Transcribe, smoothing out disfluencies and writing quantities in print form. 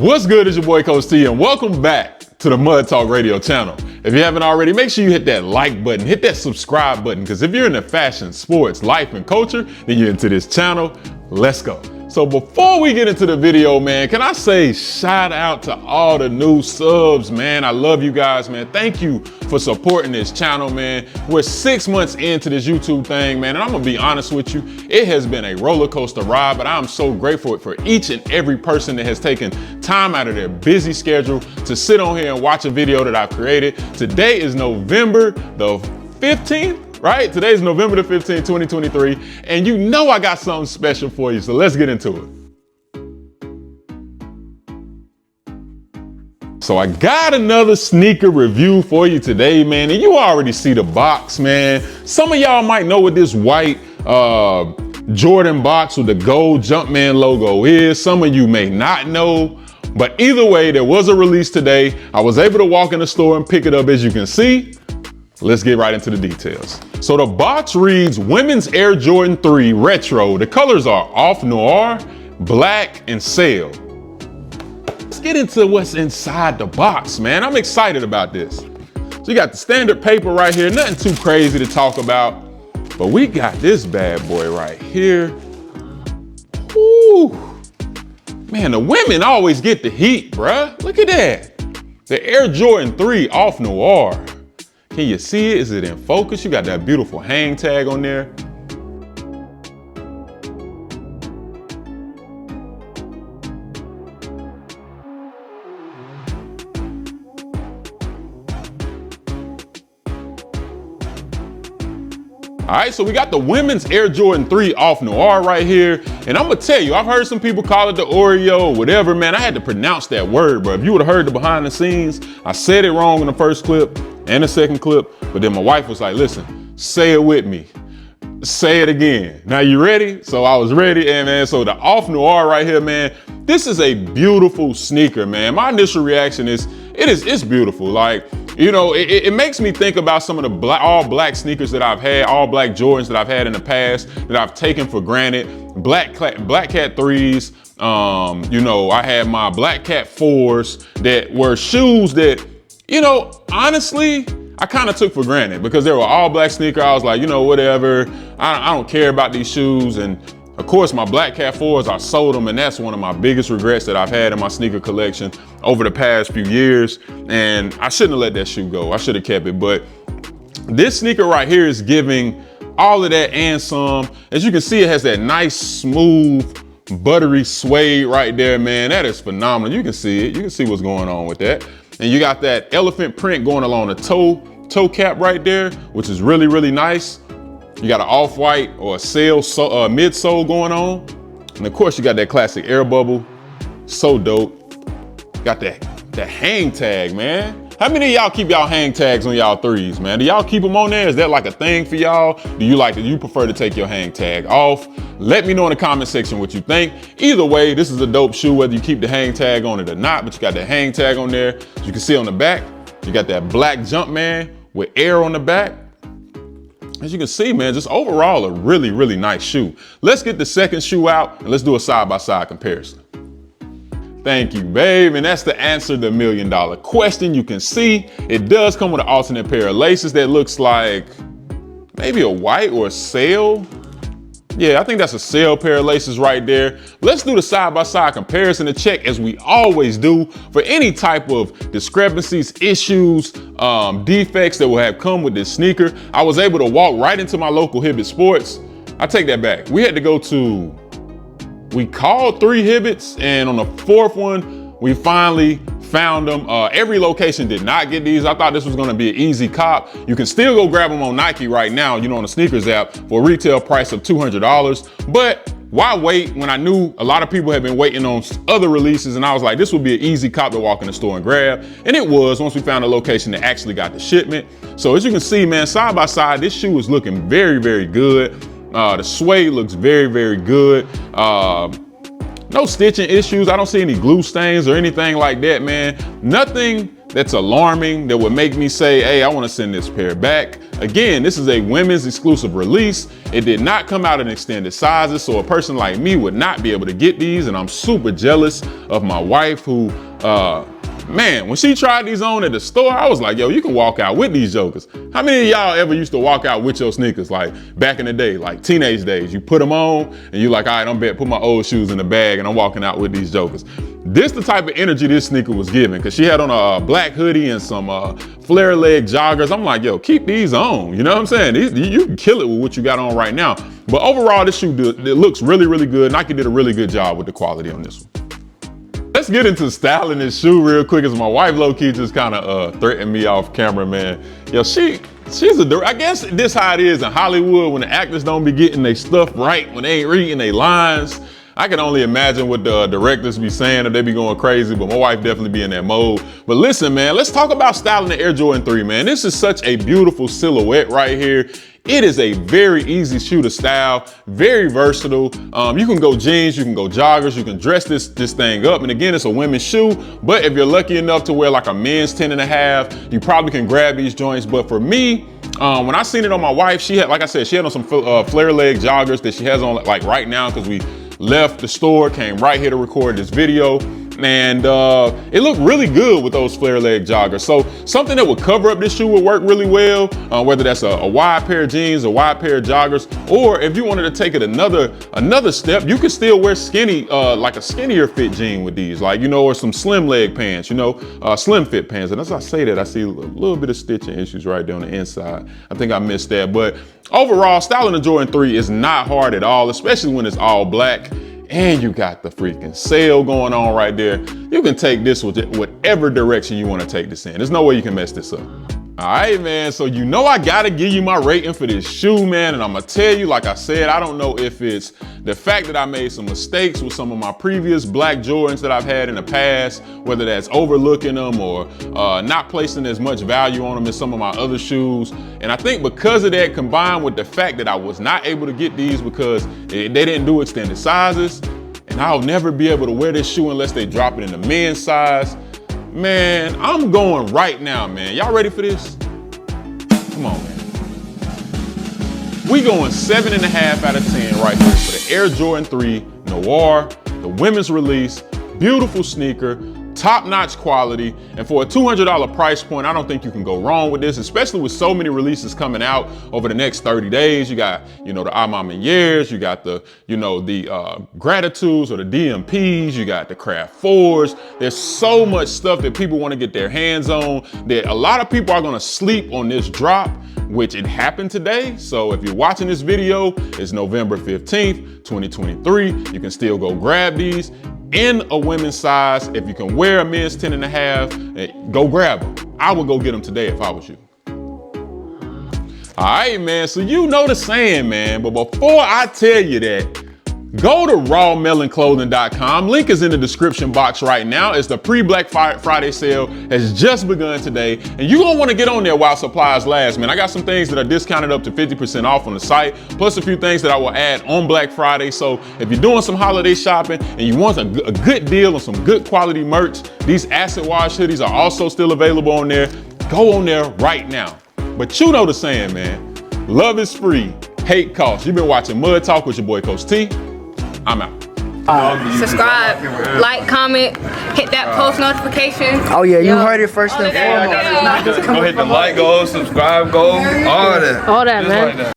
What's good? It's your boy Coach T, and welcome back to the Mud Talk Radio channel. If you haven't already, make sure you hit that like button, hit that subscribe button, because if you're into fashion, sports, life, and culture, then you're into this channel. Let's go. So before we get into the video, man, can I say shout out to all the new subs, man. I love you guys, man. Thank you for supporting this channel, man. We're 6 months into this YouTube thing, man, and I'm gonna be honest with you, it has been a roller coaster ride, but I'm so grateful for each and every person that has taken time out of their busy schedule to sit on here and watch a video that I've created. Today is November the 15th. Right? Today's November the 15th, 2023, and you know I got something special for you, so let's get into it. So I got another sneaker review for you today, man, and you already see the box, man. Some of y'all might know what this white Jordan box with the gold Jumpman logo is. Some of you may not know, but either way, there was a release today. I was able to walk in the store and pick it up, as you can see. Let's get right into the details. So the box reads Women's Air Jordan 3 Retro. The colors are Off Noir, Black, and Sail. Let's get into what's inside the box, man. I'm excited about this. So you got the standard paper right here, nothing too crazy to talk about, but we got this bad boy right here. Ooh, man, the women always get the heat, bruh. Look at that. The Air Jordan 3 Off Noir. Can you see it? Is it in focus? You got that beautiful hang tag on there. All right, so we got the women's Air Jordan 3 Off Noir right here. And I'm gonna tell you, I've heard some people call it the Oreo or whatever, man. I had to pronounce that word, bro. If you would've heard the behind the scenes, I said it wrong in the first clip and the second clip, but then my wife was like, listen, say it with me. Say it again. Now you ready? So I was ready, and man, so the Off Noir right here, man, this is a beautiful sneaker, man. My initial reaction is, it's beautiful. Like, you know, it makes me think about some of the all black sneakers that I've had, all black Jordans that I've had in the past that I've taken for granted. Black Cat 3s. You know, I had my Black Cat 4s that were shoes that, you know, honestly, I kind of took for granted because they were all black sneaker. I was like, you know, whatever. I don't care about these shoes. And of course, my Black Cat 4s, I sold them, and that's one of my biggest regrets that I've had in my sneaker collection over the past few years. And I shouldn't have let that shoe go. I should have kept it. But this sneaker right here is giving all of that and some. As you can see, it has that nice, smooth, buttery suede right there, man. That is phenomenal. You can see it. You can see what's going on with that. And you got that elephant print going along the toe cap right there, which is really, really nice. You got an off-white or a sail midsole going on. And of course you got that classic air bubble. So dope. Got that hang tag, man. How many of y'all keep y'all hang tags on y'all 3s, man? Do y'all keep them on there? Is that like a thing for y'all? Do you prefer to take your hang tag off? Let me know in the comment section what you think. Either way, this is a dope shoe, whether you keep the hang tag on it or not, but you got that hang tag on there. As you can see on the back, you got that black Jumpman with air on the back. As you can see, man, just overall a really, really nice shoe. Let's get the second shoe out and let's do a side-by-side comparison. Thank you, babe. And that's the answer to the $1 million question. You can see it does come with an alternate pair of laces that looks like maybe a white or a sail. Yeah, I think that's a sail pair of laces right there. Let's do the side-by-side comparison to check, as we always do, for any type of discrepancies, issues, defects that will have come with this sneaker. I was able to walk right into my local Hibbett Sports. I take that back. We called 3 Hibbets, and on the 4th one, we finally found them. Every location did not get these. I thought this was gonna be an easy cop. You can still go grab them on Nike right now, you know, on the sneakers app for a retail price of $200. But why wait when I knew a lot of people had been waiting on other releases, and I was like, this would be an easy cop to walk in the store and grab. And it was, once we found a location that actually got the shipment. So as you can see, man, side by side, this shoe is looking very, very good. The suede looks very, very good. no stitching issues. I don't see any glue stains or anything like that, man. Nothing that's alarming that would make me say, hey, I want to send this pair back. Again, this is a women's exclusive release. It did not come out in extended sizes, so a person like me would not be able to get these, and I'm super jealous of my wife who, man, when she tried these on at the store, I was like, yo, you can walk out with these jokers. How many of y'all ever used to walk out with your sneakers, like back in the day, like teenage days? You put them on and you're like, all right, I'm bet put my old shoes in the bag and I'm walking out with these jokers. This the type of energy this sneaker was giving, because she had on a black hoodie and some flare leg joggers. I'm like, yo, keep these on. You know what I'm saying? You can kill it with what you got on right now. But overall, this shoe, it looks really, really good. Nike did a really good job with the quality on this one. Let's get into styling this shoe real quick, as my wife low-key just kind of threatened me off camera, man. Yo, she's I guess this how it is in Hollywood when the actors don't be getting their stuff right, when they ain't reading their lines. I can only imagine what the directors be saying if they be going crazy, but my wife definitely be in that mode. But listen, man, let's talk about styling the Air Jordan 3, man. This is such a beautiful silhouette right here. It is a very easy shoe to style, very versatile. You can go jeans, you can go joggers, you can dress this thing up. And again, it's a women's shoe, but if you're lucky enough to wear like a men's 10.5, you probably can grab these joints. But for me, when I seen it on my wife, she had, like I said, she had on some flare leg joggers that she has on like right now, because we left the store, came right here to record this video. And it looked really good with those flare leg joggers. So something that would cover up this shoe would work really well, whether that's a wide pair of jeans, a wide pair of joggers, or if you wanted to take it another step, you could still wear skinny, like a skinnier fit jean with these, like, you know, or some slim leg pants, you know, slim fit pants. And as I say that, I see a little bit of stitching issues right there on the inside. I think I missed that. But overall, styling the Jordan 3 is not hard at all, especially when it's all black. And you got the freaking sale going on right there. You can take this with whatever direction you want to take this in. There's no way you can mess this up. All right, man, so you know I gotta give you my rating for this shoe, man, and I'm gonna tell you, like I said, I don't know if it's the fact that I made some mistakes with some of my previous black Jordans that I've had in the past, whether that's overlooking them or not placing as much value on them as some of my other shoes. And I think because of that, combined with the fact that I was not able to get these because they didn't do extended sizes, and I'll never be able to wear this shoe unless they drop it in the men's size. Man, I'm going right now, man. Y'all ready for this? Come on, man. We going 7.5 out of 10 right here for the Air Jordan 3 Noir, the women's release, beautiful sneaker, top-notch quality, and for a $200 price point, I don't think you can go wrong with this, especially with so many releases coming out over the next 30 days. You got, you know, the Niors, you got the, you know, the Gratitudes or the DMPs, you got the Craft 4s. There's so much stuff that people want to get their hands on that a lot of people are going to sleep on this drop, which it happened today. So if you're watching this video, it's November 15th, 2023. You can still go grab these in a women's size. If you can wear a men's 10.5, go grab them. I would go get them today if I was you. All right, man, so you know the saying, man, but before I tell you that, go to rawmelonclothing.com. Link is in the description box right now, as the pre-Black Friday sale has just begun today. And you're gonna wanna get on there while supplies last, man. I got some things that are discounted up to 50% off on the site, plus a few things that I will add on Black Friday. So if you're doing some holiday shopping and you want a good deal on some good quality merch, these acid wash hoodies are also still available on there. Go on there right now. But you know the saying, man, love is free, hate costs. You've been watching Mud Talk with your boy, Coach T. I'm out. Subscribe, like, comment, hit that post notification. Oh yeah, you heard it first and foremost. Go hit the like, go subscribe, go all that. All that, man.